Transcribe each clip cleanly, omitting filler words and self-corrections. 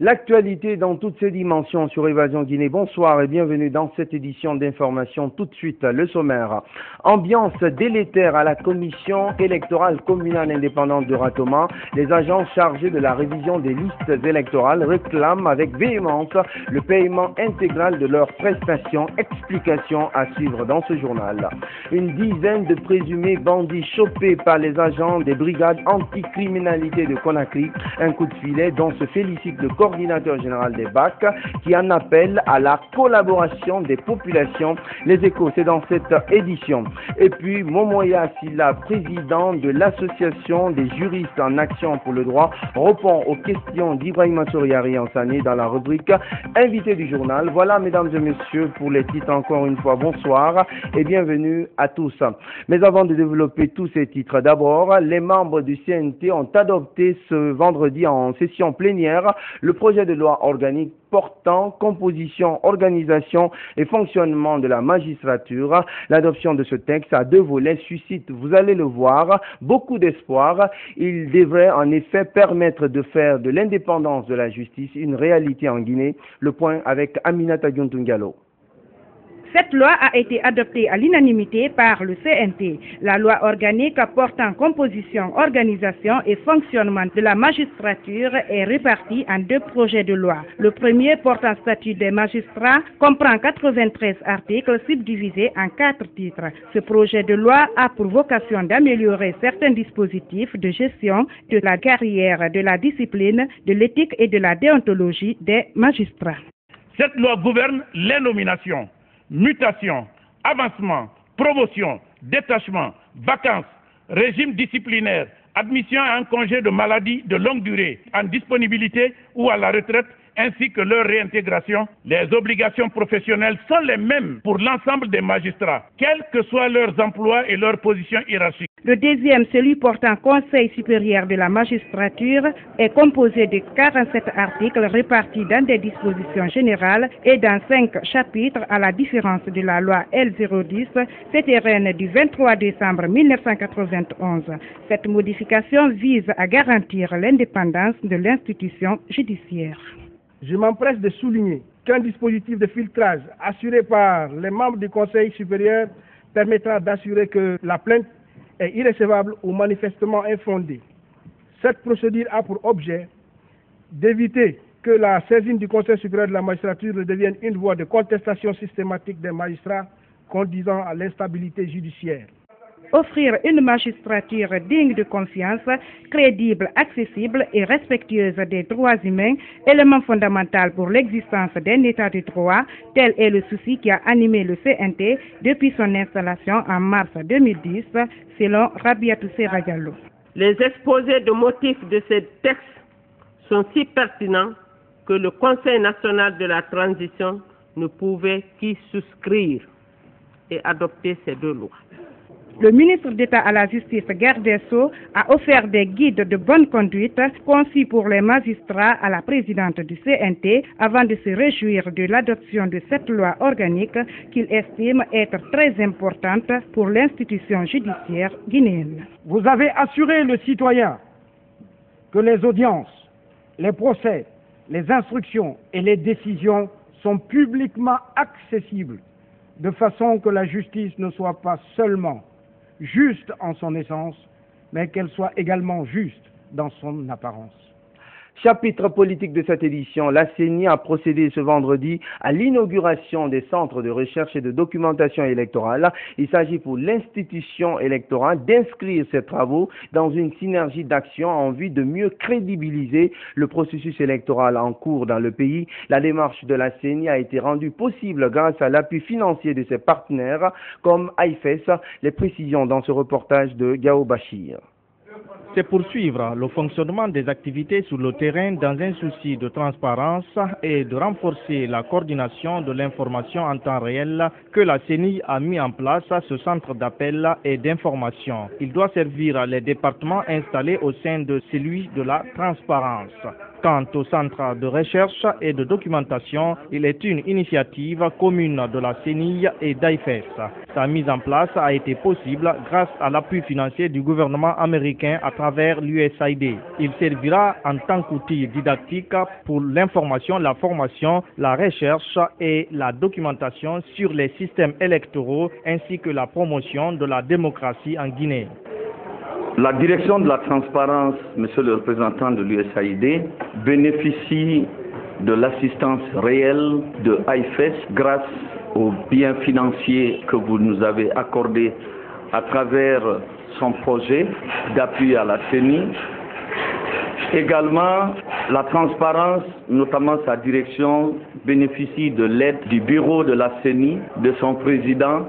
L'actualité dans toutes ses dimensions sur Évasion Guinée. Bonsoir et bienvenue dans cette édition d'information. Tout de suite, le sommaire. Ambiance délétère à la commission électorale communale indépendante de Ratoma. Les agents chargés de la révision des listes électorales réclament avec véhémence le paiement intégral de leurs prestations. Explication à suivre dans ce journal. Une dizaine de présumés bandits chopés par les agents des brigades anticriminalité de Conakry. Un coup de filet dont se félicite le coordinateur général des BAC qui en appelle à la collaboration des populations. Les échos, c'est dans cette édition. Et puis, Momoya Silla, président de l'association des juristes en action pour le droit, répond aux questions d'Ibrahima Soriari Ansani dans la rubrique invité du journal. Voilà, mesdames et messieurs, pour les titres, encore une fois, bonsoir et bienvenue à tous. Mais avant de développer tous ces titres, d'abord, les membres du CNT ont adopté ce vendredi en session plénière le projet de loi organique portant composition, organisation et fonctionnement de la magistrature. L'adoption de ce texte à deux volets suscite, vous allez le voir, beaucoup d'espoir. Il devrait en effet permettre de faire de l'indépendance de la justice une réalité en Guinée. Le point avec Aminata Diontungalo. Cette loi a été adoptée à l'unanimité par le CNT. La loi organique portant composition, organisation et fonctionnement de la magistrature est répartie en deux projets de loi. Le premier, portant statut des magistrats, comprend 93 articles subdivisés en 4 titres. Ce projet de loi a pour vocation d'améliorer certains dispositifs de gestion de la carrière, de la discipline, de l'éthique et de la déontologie des magistrats. Cette loi gouverne les nominations, mutation, avancement, promotion, détachement, vacances, régime disciplinaire, admission à un congé de maladie de longue durée, en disponibilité ou à la retraite, ainsi que leur réintégration. Les obligations professionnelles sont les mêmes pour l'ensemble des magistrats, quels que soient leurs emplois et leur position hiérarchique. Le deuxième, celui portant Conseil supérieur de la magistrature, est composé de 47 articles répartis dans des dispositions générales et dans 5 chapitres à la différence de la loi L010, CTRN du 23 décembre 1991. Cette modification vise à garantir l'indépendance de l'institution judiciaire. Je m'empresse de souligner qu'un dispositif de filtrage assuré par les membres du Conseil supérieur permettra d'assurer que la plainte est irrécevable ou manifestement infondée. Cette procédure a pour objet d'éviter que la saisine du Conseil supérieur de la magistrature ne devienne une voie de contestation systématique des magistrats conduisant à l'instabilité judiciaire. Offrir une magistrature digne de confiance, crédible, accessible et respectueuse des droits humains, élément fondamental pour l'existence d'un état de droit, tel est le souci qui a animé le CNT depuis son installation en mars 2010, selon Rabiatou Serra Diallo. Les exposés de motifs de ces textes sont si pertinents que le Conseil national de la transition ne pouvait qu'y souscrire et adopter ces deux lois. Le ministre d'État à la Justice, Garde des Sceaux, a offert des guides de bonne conduite conçus pour les magistrats à la présidente du CNT avant de se réjouir de l'adoption de cette loi organique qu'il estime être très importante pour l'institution judiciaire guinéenne. Vous avez assuré le citoyen que les audiences, les procès, les instructions et les décisions sont publiquement accessibles de façon que la justice ne soit pas seulement juste en son essence, mais qu'elle soit également juste dans son apparence. Chapitre politique de cette édition, la CENI a procédé ce vendredi à l'inauguration des centres de recherche et de documentation électorale. Il s'agit pour l'institution électorale d'inscrire ses travaux dans une synergie d'action en vue de mieux crédibiliser le processus électoral en cours dans le pays. La démarche de la CENI a été rendue possible grâce à l'appui financier de ses partenaires comme AIFES. Les précisions dans ce reportage de Gao Bachir. C'est poursuivre le fonctionnement des activités sur le terrain dans un souci de transparence et de renforcer la coordination de l'information en temps réel que la CENI a mis en place ce centre d'appel et d'information. Il doit servir les départements installés au sein de celui de la transparence. Quant au centre de recherche et de documentation, il est une initiative commune de la CENI et d'AIFES. Sa mise en place a été possible grâce à l'appui financier du gouvernement américain à travers l'USAID. Il servira en tant qu'outil didactique pour l'information, la formation, la recherche et la documentation sur les systèmes électoraux ainsi que la promotion de la démocratie en Guinée. La direction de la transparence, monsieur le représentant de l'USAID, bénéficie de l'assistance réelle de AIFES grâce aux biens financiers que vous nous avez accordés à travers son projet d'appui à la CENI. Également, la transparence, notamment sa direction, bénéficie de l'aide du bureau de la CENI, de son président.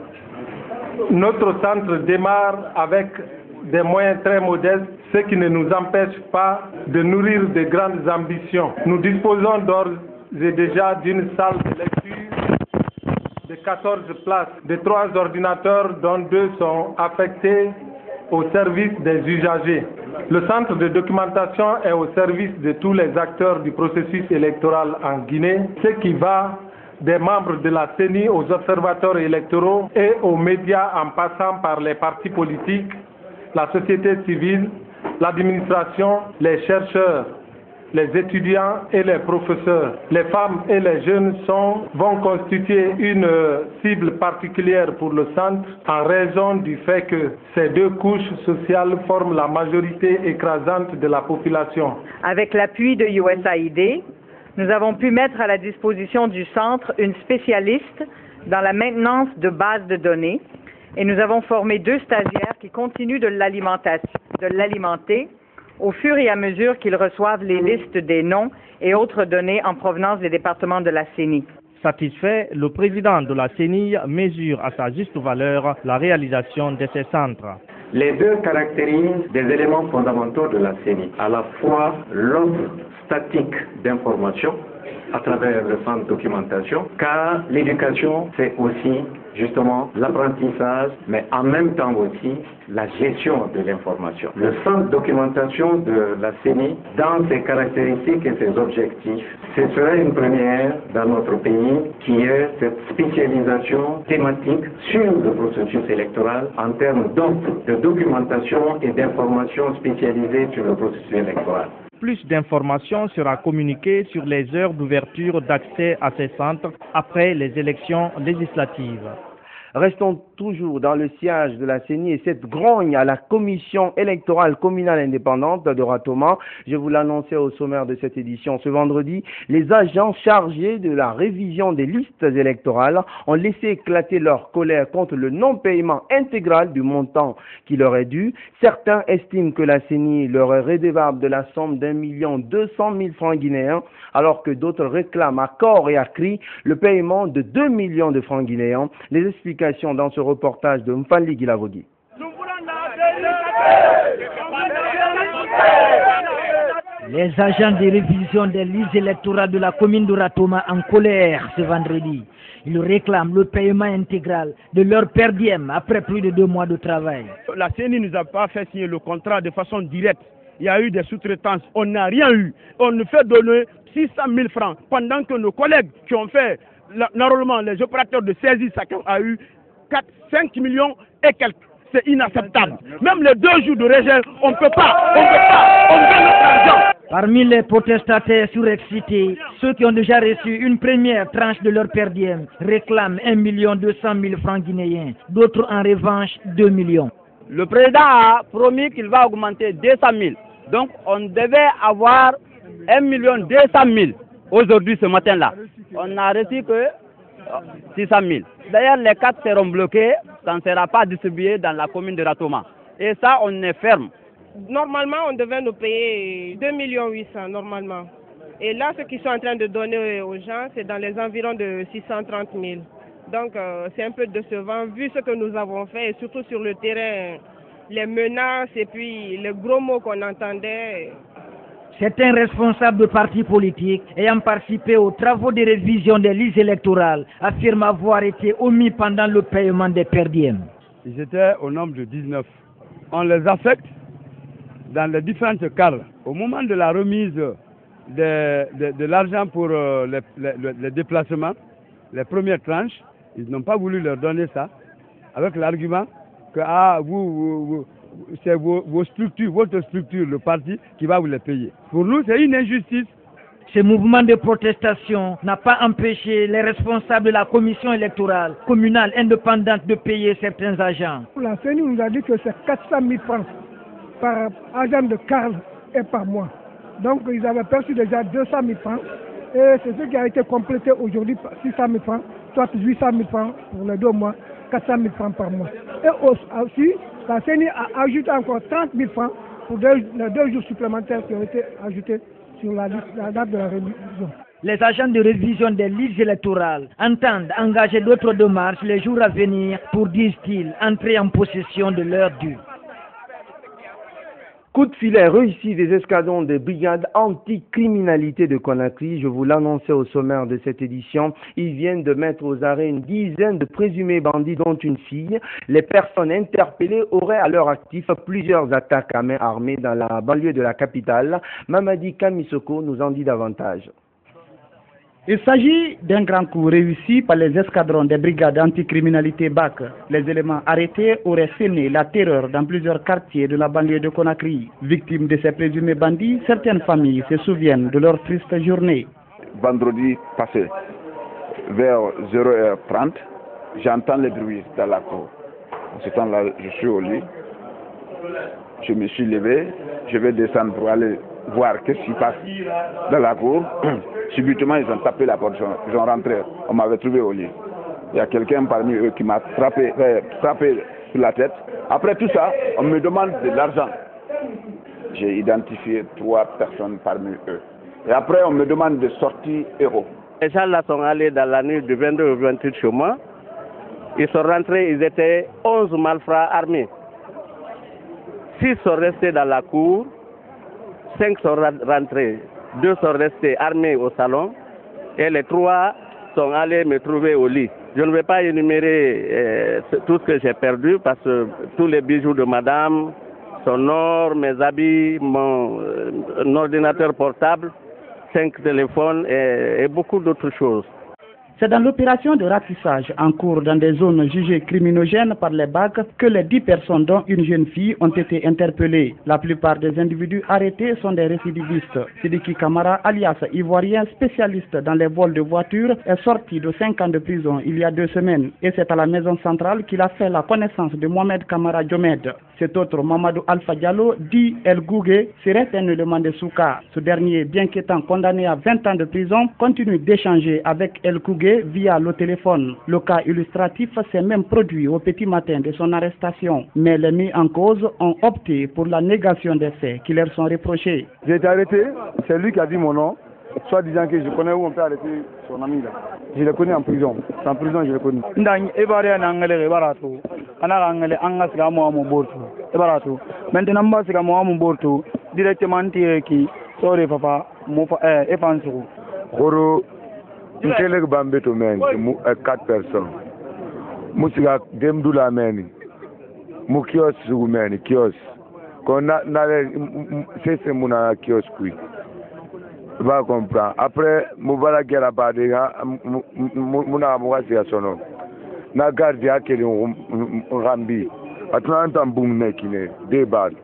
Notre centre démarre avec des moyens très modestes, ce qui ne nous empêche pas de nourrir de grandes ambitions. Nous disposons d'ores et déjà d'une salle de lecture de 14 places, de 3 ordinateurs dont 2 sont affectés au service des usagers. Le centre de documentation est au service de tous les acteurs du processus électoral en Guinée, ce qui va des membres de la CENI aux observateurs électoraux et aux médias en passant par les partis politiques, la société civile, l'administration, les chercheurs, les étudiants et les professeurs. Les femmes et les jeunes vont constituer une cible particulière pour le centre en raison du fait que ces 2 couches sociales forment la majorité écrasante de la population. Avec l'appui de USAID, nous avons pu mettre à la disposition du centre une spécialiste dans la maintenance de bases de données et nous avons formé 2 stagiaires qui continuent de l'alimenter au fur et à mesure qu'ils reçoivent les listes des noms et autres données en provenance des départements de la CENI. Satisfait, le président de la CENI mesure à sa juste valeur la réalisation de ces centres. Les 2 caractérisent des éléments fondamentaux de la CENI, à la fois l'offre statique d'information à travers le centre de documentation, car l'éducation, c'est aussi justement l'apprentissage, mais en même temps aussi la gestion de l'information. Le centre de documentation de la CENI, dans ses caractéristiques et ses objectifs, ce serait une première dans notre pays qui est cette spécialisation thématique sur le processus électoral en termes d'offres de documentation et d'informations spécialisées sur le processus électoral. Plus d'informations sera communiquées sur les heures d'ouverture d'accès à ces centres après les élections législatives. Restons toujours dans le siège de la CENI et cette grogne à la commission électorale communale indépendante de Ratoma. Je vous l'annonçais au sommaire de cette édition. Ce vendredi, les agents chargés de la révision des listes électorales ont laissé éclater leur colère contre le non-paiement intégral du montant qui leur est dû. Certains estiment que la CENI leur est redevable de la somme d'1,2 million francs guinéens, alors que d'autres réclament à corps et à cri le paiement de 2 millions de francs guinéens. Les explications dans ce reportage de Mfali Guilavogui. Les agents de révision des listes électorales de la commune de Ratoma en colère ce vendredi. Ils réclament le paiement intégral de leur per diem après plus de 2 mois de travail. La CENI ne nous a pas fait signer le contrat de façon directe. Il y a eu des sous-traitances. On n'a rien eu. On nous fait donner 600 000 francs pendant que nos collègues qui ont fait normalement les opérateurs de saisie, chacun a eu 5 millions et quelques. C'est inacceptable. Même les 2 jours de régel, on ne peut pas, on donne notre argent. Parmi les protestataires surexcités, ceux qui ont déjà reçu une première tranche de leur per diem réclament 1,2 million francs guinéens. D'autres en revanche 2 millions. Le président a promis qu'il va augmenter 200 000. Donc on devait avoir 1,2 million aujourd'hui ce matin-là. On n'a reçu que 600 000. D'ailleurs, les 4 seront bloqués. Ça ne sera pas distribué dans la commune de Ratoma. Et ça, on est ferme. Normalement, on devait nous payer 2 800 000 normalement. Et là, ce qu'ils sont en train de donner aux gens, c'est dans les environs de 630 000. Donc, c'est un peu décevant vu ce que nous avons fait et surtout sur le terrain, les menaces et puis les gros mots qu'on entendait. Certains responsables de partis politiques ayant participé aux travaux de révision des listes électorales affirment avoir été omis pendant le paiement des per diem. Ils étaient au nombre de 19. On les affecte dans les différentes cadres. Au moment de la remise de l'argent pour les déplacements, les premières tranches. Ils n'ont pas voulu leur donner ça, avec l'argument que c'est vos structures, votre structure, le parti, qui va vous les payer. Pour nous, c'est une injustice. Ce mouvement de protestation n'a pas empêché les responsables de la commission électorale communale indépendante de payer certains agents. La CENI nous a dit que c'est 400 000 francs par agent de CARL et par mois. Donc ils avaient perçu déjà 200 000 francs et c'est ce qui a été complété aujourd'hui par 600 000 francs, soit 800 000 francs pour les 2 mois, 400 000 francs par mois. Et aussi, la CENI a ajouté encore 30 000 francs pour les 2 jours supplémentaires qui ont été ajoutés sur la date de la révision. Les agents de révision des listes électorales entendent engager d'autres démarches les jours à venir pour, disent-ils, entrer en possession de leur dû. Coup de filet réussi des escadrons des brigades anticriminalité de Conakry. Je vous l'annonçais au sommaire de cette édition. Ils viennent de mettre aux arrêts une dizaine de présumés bandits, dont une fille. Les personnes interpellées auraient à leur actif plusieurs attaques à main armée dans la banlieue de la capitale. Mamadi Kamisoko nous en dit davantage. Il s'agit d'un grand coup réussi par les escadrons des brigades anticriminalité BAC. Les éléments arrêtés auraient semé la terreur dans plusieurs quartiers de la banlieue de Conakry. Victimes de ces présumés bandits, certaines familles se souviennent de leur triste journée. Vendredi passé, vers 0h30, j'entends les bruits dans la cour. En ce temps-là, je suis au lit. Je me suis levé, je vais descendre pour aller voir qu'est-ce qui passe dans la cour. Subitement, ils ont tapé la porte, ils ont rentré. On m'avait trouvé au lit. Il y a quelqu'un parmi eux qui m'a frappé sur la tête. Après tout ça, on me demande de l'argent. J'ai identifié 3 personnes parmi eux. Et après, on me demande de sortir héros. Les gens là sont allés dans la nuit du 22 au 28 chez moi. Ils sont rentrés, ils étaient 11 malfrats armés. 6 sont restés dans la cour, 5 sont rentrés. 2 sont restés armés au salon et les 3 sont allés me trouver au lit. Je ne vais pas énumérer tout ce que j'ai perdu parce que tous les bijoux de madame, son or, mes habits, mon ordinateur portable, 5 téléphones et beaucoup d'autres choses. C'est dans l'opération de ratissage en cours dans des zones jugées criminogènes par les BAC que les 10 personnes, dont une jeune fille, ont été interpellées. La plupart des individus arrêtés sont des récidivistes. Sidiki Kamara, alias ivoirien, spécialiste dans les vols de voitures, est sorti de 5 ans de prison il y a 2 semaines. Et c'est à la maison centrale qu'il a fait la connaissance de Mohamed Kamara Djomed. Cet autre, Mamadou Alpha Diallo, dit El Gougué, serait un élément de Souka. Ce dernier, bien qu'étant condamné à 20 ans de prison, continue d'échanger avec El Gougué via le téléphone. Le cas illustratif s'est même produit au petit matin de son arrestation. Mais les mis en cause ont opté pour la négation des faits qui leur sont reprochés. J'ai été arrêté, c'est lui qui a dit mon nom, soit disant que je connais où on peut arrêter son ami là. Je le connais en prison. C'est en prison, je le connais. Maintenant, je directement qui sort papa, et pense. Mkelek Bambeto men, 4 personnes. Moussiga Demdoula men, Moukios men, Kios. Qu'on a c'est mon kiosque. Va comprendre. Après, Moubala Gerabadega, Mouna Mouasia Sono. Na gardia qui Rambi. Atlantan Boumnekine, 2 balles.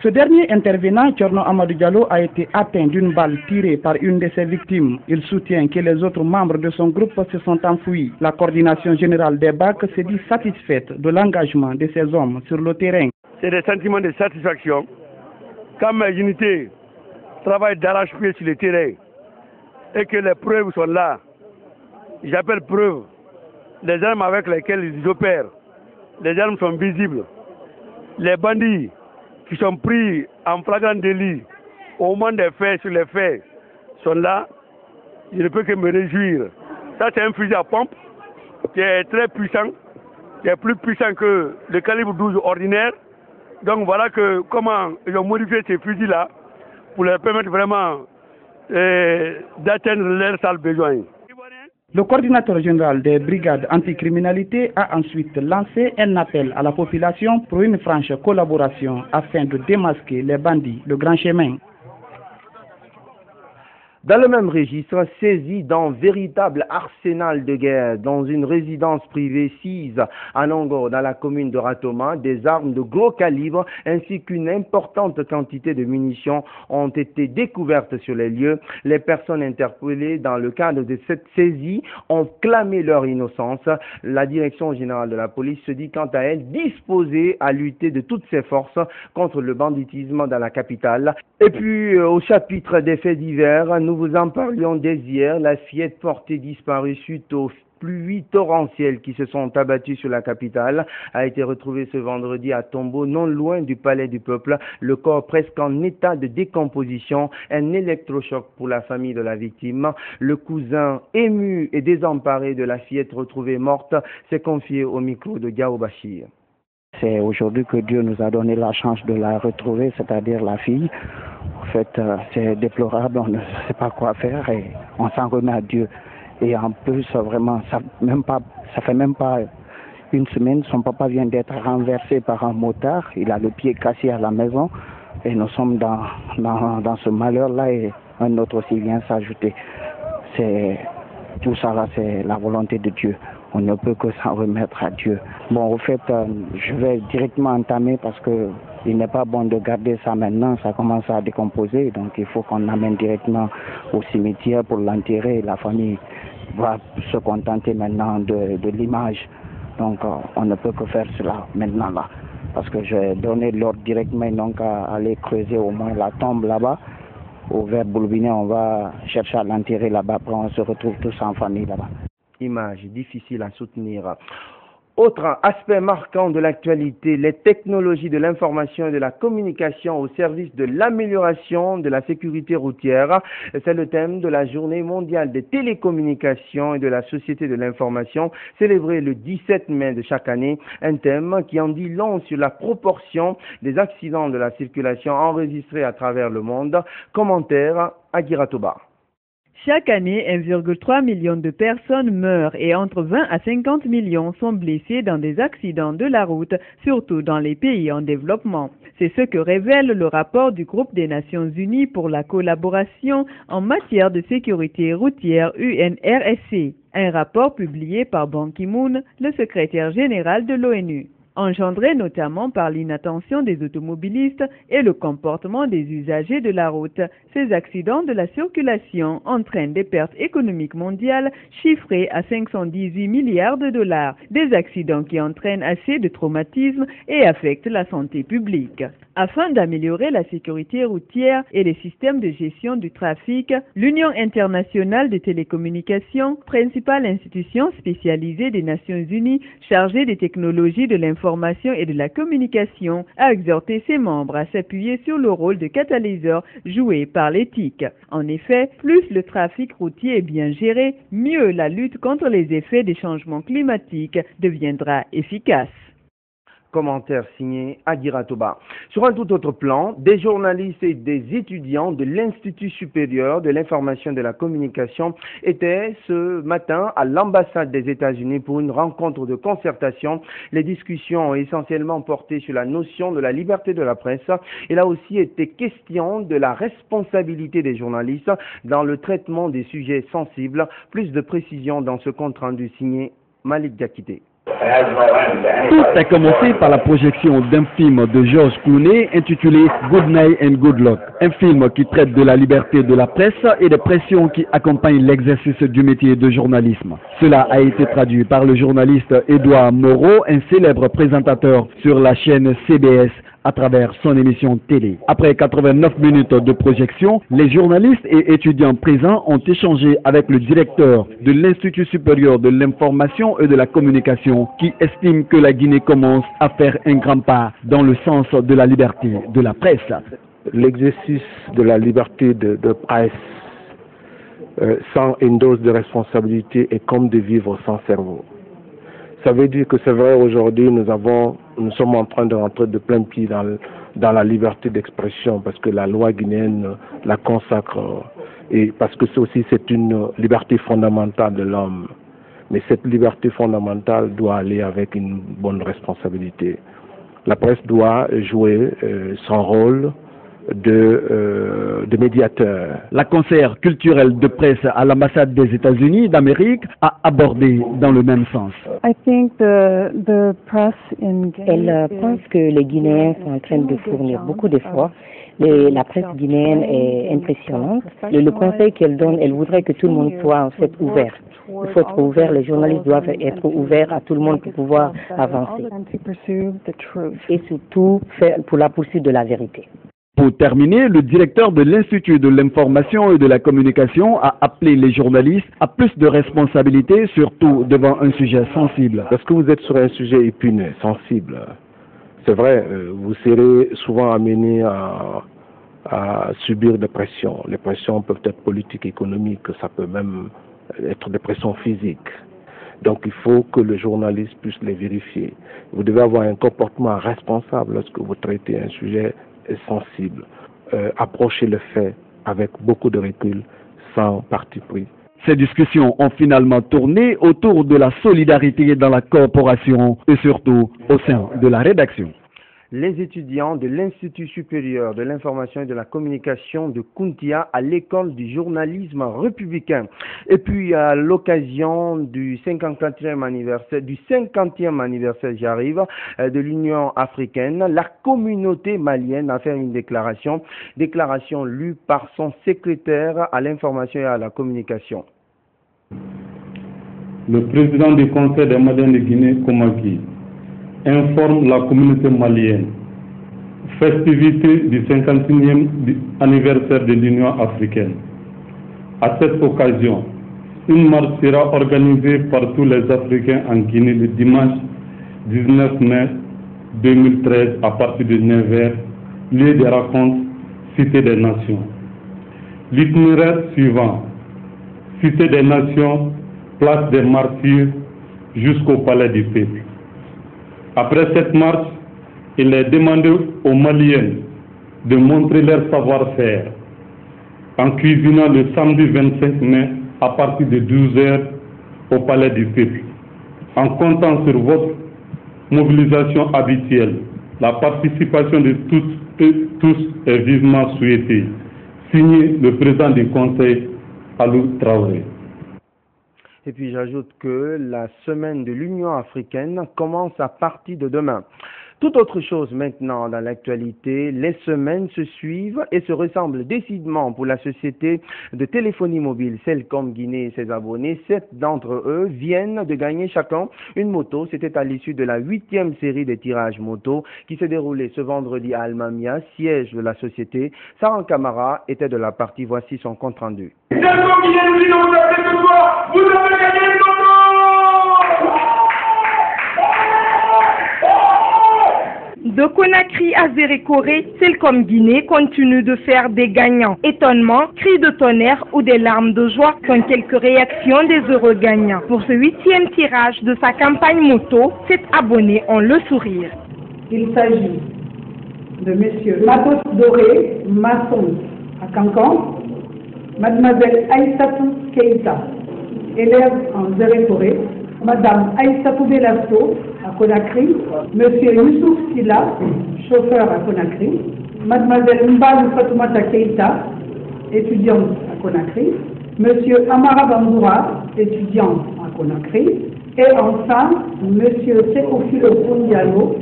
Ce dernier intervenant, Tchorno Amadou Diallo, a été atteint d'une balle tirée par une de ses victimes. Il soutient que les autres membres de son groupe se sont enfuis. La coordination générale des BAC se dit satisfaite de l'engagement de ces hommes sur le terrain. C'est des sentiments de satisfaction. Quand ma unité travaille d'arrache-pied sur le terrain et que les preuves sont là, j'appelle preuves les armes avec lesquelles ils opèrent. Les armes sont visibles. Les bandits qui sont pris en flagrant délit au moment des faits, sur les faits, sont là, je ne peux que me réjouir. Ça, c'est un fusil à pompe qui est très puissant, qui est plus puissant que le calibre 12 ordinaire. Donc voilà comment ils ont modifié ces fusils-là pour leur permettre vraiment d'atteindre leurs sales besoins. Le coordinateur général des brigades anticriminalité a ensuite lancé un appel à la population pour une franche collaboration afin de démasquer les bandits, le grand chemin. Dans le même registre, saisi d'un véritable arsenal de guerre dans une résidence privée sise à Nongo, dans la commune de Ratoma, des armes de gros calibre ainsi qu'une importante quantité de munitions ont été découvertes sur les lieux. Les personnes interpellées dans le cadre de cette saisie ont clamé leur innocence. La direction générale de la police se dit quant à elle disposée à lutter de toutes ses forces contre le banditisme dans la capitale. Et puis au chapitre des faits divers, nous vous en parlions dès hier, la fillette portée disparue suite aux pluies torrentielles qui se sont abattues sur la capitale a été retrouvée ce vendredi à Tombo, non loin du palais du peuple. Le corps presque en état de décomposition, un électrochoc pour la famille de la victime. Le cousin ému et désemparé de la fillette retrouvée morte s'est confié au micro de Gao Bachir. C'est aujourd'hui que Dieu nous a donné la chance de la retrouver, c'est-à-dire la fille. En fait, c'est déplorable, on ne sait pas quoi faire et on s'en remet à Dieu. Et en plus, vraiment, ça fait même pas une semaine, son papa vient d'être renversé par un motard. Il a le pied cassé à la maison et nous sommes dans ce malheur-là et un autre aussi vient s'ajouter. Tout ça là, c'est la volonté de Dieu. On ne peut que s'en remettre à Dieu. Bon, au fait, je vais directement entamer parce que il n'est pas bon de garder ça maintenant. Ça commence à décomposer, donc il faut qu'on l'amène directement au cimetière pour l'enterrer. La famille va se contenter maintenant de l'image. Donc, on ne peut que faire cela maintenant là, parce que je vais donner l'ordre directement donc à aller creuser au moins la tombe là-bas. Au Vert Boulbinet, on va chercher à l'enterrer là-bas. Après, on se retrouve tous en famille là-bas. Image difficile à soutenir. Autre aspect marquant de l'actualité, les technologies de l'information et de la communication au service de l'amélioration de la sécurité routière. C'est le thème de la journée mondiale des télécommunications et de la société de l'information, célébrée le 17 mai de chaque année. Un thème qui en dit long sur la proportion des accidents de la circulation enregistrés à travers le monde. Commentaire à Giratoba. Chaque année, 1,3 million de personnes meurent et entre 20 à 50 millions sont blessées dans des accidents de la route, surtout dans les pays en développement. C'est ce que révèle le rapport du groupe des Nations Unies pour la collaboration en matière de sécurité routière UNRSC, un rapport publié par Ban Ki-moon, le secrétaire général de l'ONU. Engendré notamment par l'inattention des automobilistes et le comportement des usagers de la route. Ces accidents de la circulation entraînent des pertes économiques mondiales chiffrées à 518 milliards de dollars, des accidents qui entraînent assez de traumatismes et affectent la santé publique. Afin d'améliorer la sécurité routière et les systèmes de gestion du trafic, l'Union internationale des télécommunications, principale institution spécialisée des Nations Unies chargée des technologies de l'information et de la communication, a exhorté ses membres à s'appuyer sur le rôle de catalyseur joué par l'éthique. En effet, plus le trafic routier est bien géré, mieux la lutte contre les effets des changements climatiques deviendra efficace. Commentaire signé Agira Toba. Sur un tout autre plan, des journalistes et des étudiants de l'Institut supérieur de l'information et de la communication étaient ce matin à l'ambassade des États-Unis pour une rencontre de concertation. Les discussions ont essentiellement porté sur la notion de la liberté de la presse. Il a aussi été question de la responsabilité des journalistes dans le traitement des sujets sensibles. Plus de précisions dans ce compte-rendu signé Malik Diakité. Tout a commencé par la projection d'un film de George Clooney intitulé Good Night and Good Luck, un film qui traite de la liberté de la presse et des pressions qui accompagnent l'exercice du métier de journalisme. Cela a été traduit par le journaliste Edouard Moreau, un célèbre présentateur sur la chaîne CBS à travers son émission télé. Après 89 minutes de projection, les journalistes et étudiants présents ont échangé avec le directeur de l'Institut supérieur de l'information et de la communication qui estime que la Guinée commence à faire un grand pas dans le sens de la liberté de la presse. L'exercice de la liberté de presse sans une dose de responsabilité est comme de vivre sans cerveau. Ça veut dire que c'est vrai, aujourd'hui, nous sommes en train de rentrer de plein pied dans la liberté d'expression parce que la loi guinéenne la consacre et parce que c'est une liberté fondamentale de l'homme. Mais cette liberté fondamentale doit aller avec une bonne responsabilité. La presse doit jouer son rôle de médiateur. La conseillère culturelle de presse à l'ambassade des États-Unis d'Amérique a abordé dans le même sens. Elle pense que les Guinéens sont en train de fournir beaucoup d'efforts. La presse guinéenne est impressionnante. Le conseil qu'elle donne, elle voudrait que tout le monde soit en fait ouvert. Il faut être ouvert, les journalistes doivent être ouverts à tout le monde pour pouvoir avancer. Et surtout pour la poursuite de la vérité. Pour terminer, le directeur de l'Institut de l'information et de la communication a appelé les journalistes à plus de responsabilités, surtout devant un sujet sensible. Parce que vous êtes sur un sujet épineux, sensible. C'est vrai, vous serez souvent amené à subir des pressions. Les pressions peuvent être politiques, économiques, ça peut même être des pressions physiques. Donc il faut que le journaliste puisse les vérifier. Vous devez avoir un comportement responsable lorsque vous traitez un sujet sensible. Approchez le fait avec beaucoup de recul, sans parti pris. Ces discussions ont finalement tourné autour de la solidarité dans la corporation et surtout au sein de la rédaction. Les étudiants de l'Institut supérieur de l'information et de la communication de Kountia à l'école du journalisme républicain. Et puis à l'occasion du 50e anniversaire, j'arrive, de l'Union africaine, la communauté malienne a fait une déclaration lue par son secrétaire à l'information et à la communication. Le président du Conseil des Maliens de Guinée, Komaki, informe la communauté malienne. Festivité du 51e anniversaire de l'Union africaine. À cette occasion, une marche sera organisée par tous les Africains en Guinée le dimanche 19 mai 2013 à partir de 9h, lieu des rencontres, Cité des Nations. L'itinéraire suivant, Cité des Nations, place des Martyrs jusqu'au Palais du Peuple. Après cette marche, il est demandé aux Maliens de montrer leur savoir-faire en cuisinant le samedi 25 mai à partir de 12h au Palais du Peuple. En comptant sur votre mobilisation habituelle, la participation de toutes et tous est vivement souhaitée. Signé le président du Conseil, Alou Traoré. Et puis j'ajoute que la semaine de l'Union africaine commence à partir de demain. Tout autre chose maintenant dans l'actualité, les semaines se suivent et se ressemblent décidément pour la société de téléphonie mobile Celcom Guinée et ses abonnés. 7 d'entre eux viennent de gagner chacun une moto. C'était à l'issue de la 8e série des tirages moto qui s'est déroulée ce vendredi à Almamia, siège de la société. Saran Camara était de la partie, voici son compte rendu. Celcom Guinée nous dit donc ce soir, vous avez gagné une moto! De Conakry à Zérékoré, Celcom Guinée continue de faire des gagnants. Étonnement, cris de tonnerre ou des larmes de joie sont quelques réactions des heureux gagnants. Pour ce 8e tirage de sa campagne moto, 7 abonnés ont le sourire. Il s'agit de messieurs Matos Doré, maçon à Cancan, mademoiselle Aïssatou Keïta, élève en Zérékoré, madame Aïssatou Belasto à Conakry, monsieur Youssouf Silla, chauffeur à Conakry, mademoiselle Mbalou Fatoumata Keïta, étudiante à Conakry, monsieur Amara Bamboura, étudiant à Conakry, et enfin monsieur Sekofilo Pondialo,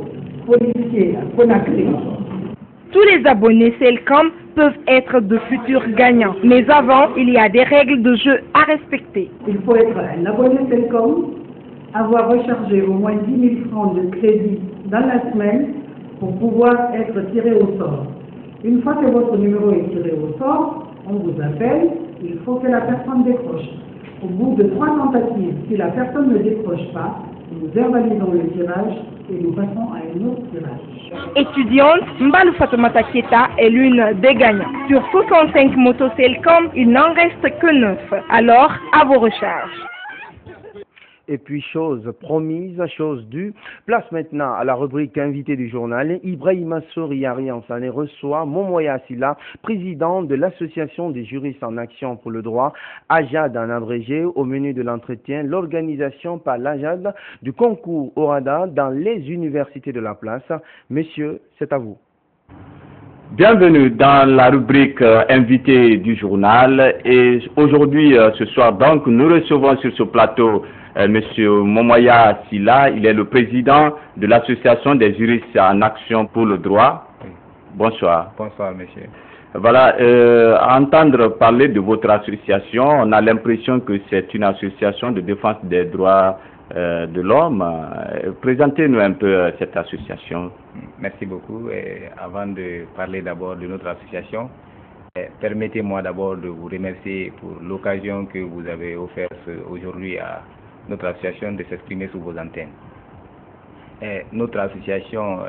policier à Conakry. Tous les abonnés Celcom peuvent être de futurs gagnants, mais avant, il y a des règles de jeu à respecter. Il faut être un abonné Celcom, avoir rechargé au moins 10 000 francs de crédit dans la semaine pour pouvoir être tiré au sort. Une fois que votre numéro est tiré au sort, on vous appelle, il faut que la personne décroche. Au bout de 3 tentatives, si la personne ne décroche pas, nous verbalisons le tirage et nous passons à un autre tirage. Étudiante, Mbalou Fatoumata Keita est l'une des gagnants. Sur 65 motos Celcom, il n'en reste que 9. Alors, à vos recharges. Et puis, chose promise, chose due. Place maintenant à la rubrique invité du journal. Ibrahima Souriari en Sané reçoit Momoya Silla, président de l'association des juristes en action pour le droit, AJAD en abrégé. Au menu de l'entretien, l'organisation par l'AJAD du concours ORADA dans les universités de la place. Messieurs, c'est à vous. Bienvenue dans la rubrique invité du journal et aujourd'hui, ce soir donc, nous recevons sur ce plateau Monsieur Momoya Sila, il est le président de l'association des juristes en action pour le droit. Bonsoir. Bonsoir monsieur. Voilà, à entendre parler de votre association, on a l'impression que c'est une association de défense des droits de l'homme. Présentez-nous un peu cette association. Merci beaucoup. Et avant de parler d'abord de notre association, permettez-moi d'abord de vous remercier pour l'occasion que vous avez offerte aujourd'hui à notre association de s'exprimer sous vos antennes. Notre association,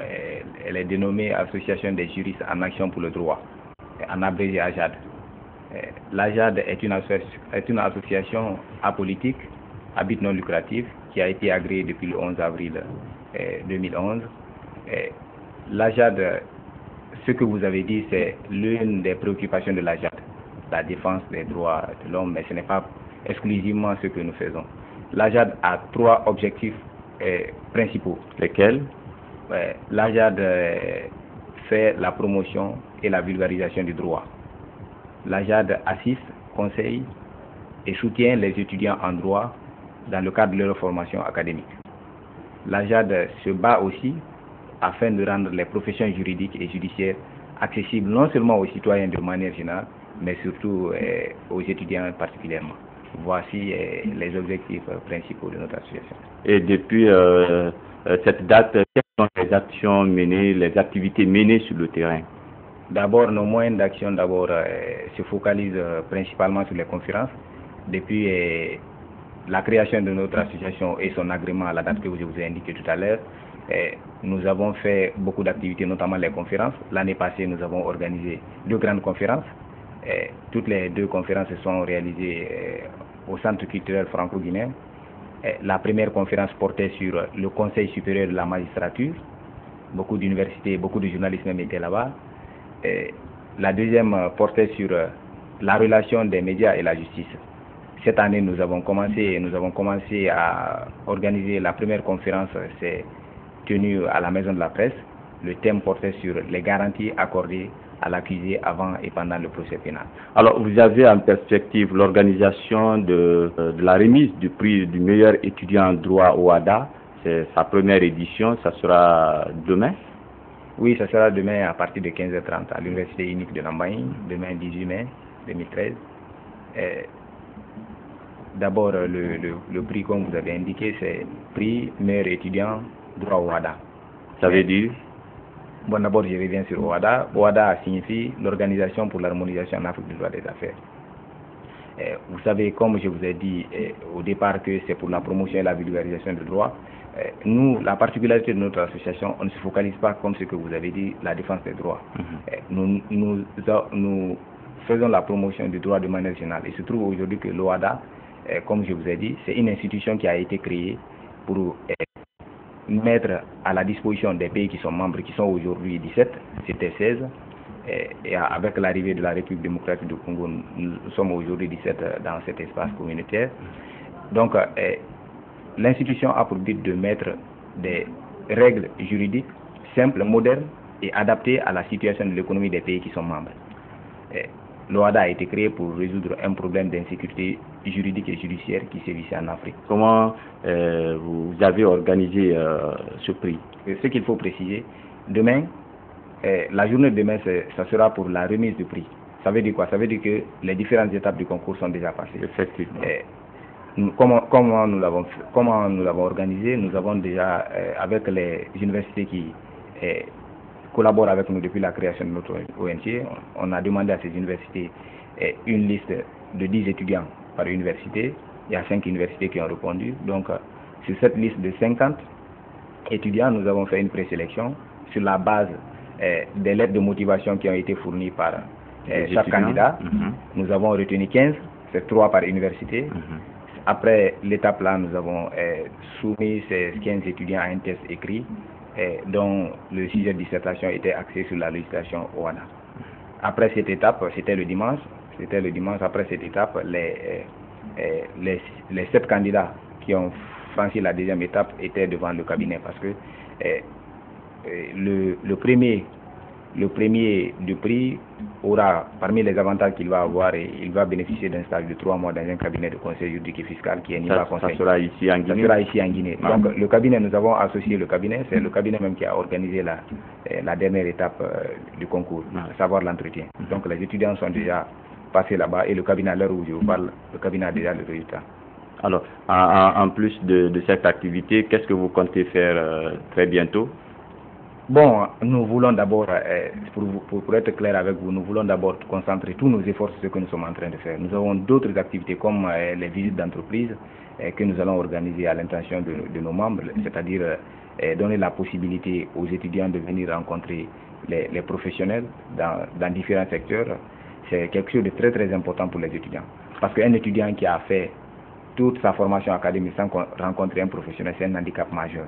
elle est dénommée Association des juristes en action pour le droit, en abrégé AJAD. L'AJAD est une association apolitique, à but non lucratif, qui a été agréée depuis le 11 avril 2011. L'AJAD, ce que vous avez dit, c'est l'une des préoccupations de l'AJAD, la défense des droits de l'homme, mais ce n'est pas exclusivement ce que nous faisons. L'AJAD a 3 objectifs principaux. Lesquels? L'AJAD fait la promotion et la vulgarisation du droit. L'AJAD assiste, conseille et soutient les étudiants en droit dans le cadre de leur formation académique. L'AJAD se bat aussi afin de rendre les professions juridiques et judiciaires accessibles non seulement aux citoyens de manière générale, mais surtout aux étudiants particulièrement. Voici les objectifs principaux de notre association. Et depuis cette date, quelles sont les actions menées, les activités menées sur le terrain? D'abord, nos moyens d'action se focalisent principalement sur les conférences. Depuis la création de notre association et son agrément à la date que je vous ai indiqué tout à l'heure, nous avons fait beaucoup d'activités, notamment les conférences. L'année passée, nous avons organisé 2 grandes conférences. Toutes les 2 conférences se sont réalisées au Centre culturel franco-guinéen. La première conférence portait sur le Conseil supérieur de la magistrature. Beaucoup d'universités, beaucoup de journalistes même étaient là-bas. La deuxième portait sur la relation des médias et la justice. Cette année, nous avons commencé à organiser la première conférence, c'est tenue à la Maison de la Presse. Le thème portait sur les garanties accordées à l'accusé avant et pendant le procès pénal. Alors, vous avez en perspective l'organisation de la remise du prix du meilleur étudiant en droit au OADA. C'est sa première édition, ça sera demain? Oui, ça sera demain à partir de 15h30 à l'Université unique de Lambaye, demain 18 mai 2013. D'abord, le prix, comme vous avez indiqué, c'est prix meilleur étudiant droit au OADA. Ça veut dire? Bon, d'abord, je reviens sur OADA. OADA signifie l'Organisation pour l'harmonisation en Afrique du droit des affaires. Vous savez, comme je vous ai dit au départ, que c'est pour la promotion et la vulgarisation du droit. Nous, la particularité de notre association, on ne se focalise pas, comme ce que vous avez dit, la défense des droits. Nous faisons la promotion du droit de manière générale. Il se trouve aujourd'hui que l'OADA, comme je vous ai dit, c'est une institution qui a été créée pour mettre à la disposition des pays qui sont membres, qui sont aujourd'hui 17, c'était 16, et avec l'arrivée de la République démocratique du Congo, nous sommes aujourd'hui 17 dans cet espace communautaire. Donc, l'institution a pour but de mettre des règles juridiques simples, modernes et adaptées à la situation de l'économie des pays qui sont membres. L'OADA a été créé pour résoudre un problème d'insécurité juridique et judiciaire qui sévissait en Afrique. Comment vous avez organisé ce prix? Ce qu'il faut préciser, demain, la journée de demain, ça sera pour la remise du prix. Ça veut dire quoi? Ça veut dire que les différentes étapes du concours sont déjà passées. Effectivement. Comment nous l'avons organisé? Nous avons déjà, avec les universités qui collaborent avec nous depuis la création de notre ONG, on a demandé à ces universités une liste de 10 étudiants par université. Il y a 5 universités qui ont répondu. Donc, sur cette liste de 50 étudiants, nous avons fait une présélection sur la base des lettres de motivation qui ont été fournies par chaque candidat. Nous avons retenu 15, c'est 3 par université. Après l'étape là, nous avons soumis ces 15 étudiants à un test écrit dont le sujet de dissertation était axé sur la législation OADA. Après cette étape, c'était le dimanche. Après cette étape, les 7 candidats qui ont franchi la deuxième étape étaient devant le cabinet parce que le premier le premier du prix aura, parmi les avantages qu'il va avoir, et il va bénéficier d'un stage de 3 mois dans un cabinet de conseil juridique et fiscal qui est NIBA Conseil. Ça sera ici en Guinée. Ça sera ici en Guinée. Donc le cabinet, nous avons associé le cabinet, c'est le cabinet même qui a organisé la dernière étape du concours, à savoir l'entretien. Donc les étudiants sont déjà passés là-bas et le cabinet, à l'heure où je vous parle, le cabinet a déjà le résultat. Alors, en plus de cette activité, qu'est-ce que vous comptez faire très bientôt? Bon, nous voulons d'abord, pour être clair avec vous, nous voulons d'abord concentrer tous nos efforts sur ce que nous sommes en train de faire. Nous avons d'autres activités comme les visites d'entreprise que nous allons organiser à l'intention de nos membres, c'est-à-dire donner la possibilité aux étudiants de venir rencontrer les professionnels dans différents secteurs. C'est quelque chose de très très important pour les étudiants. Parce qu'un étudiant qui a fait toute sa formation académique sans rencontrer un professionnel, c'est un handicap majeur.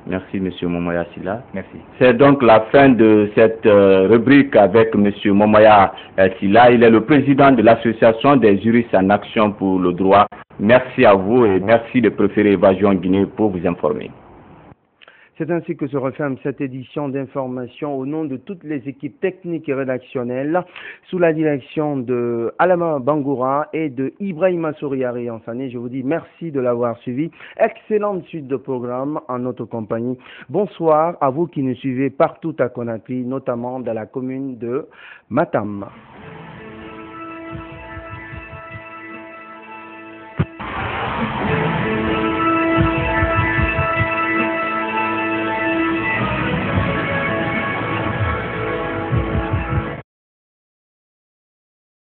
Merci, M. Momoya Silla. Merci. C'est donc la fin de cette rubrique avec M. Momoya Silla. Il est le président de l'Association des juristes en action pour le droit. Merci à vous et merci de préférer Évasion Guinée pour vous informer. C'est ainsi que se referme cette édition d'information au nom de toutes les équipes techniques et rédactionnelles sous la direction de Alama Bangoura et de Ibrahima Souriari Ansane. Je vous dis merci de l'avoir suivi. Excellente suite de programme en notre compagnie. Bonsoir à vous qui nous suivez partout à Conakry, notamment dans la commune de Matam.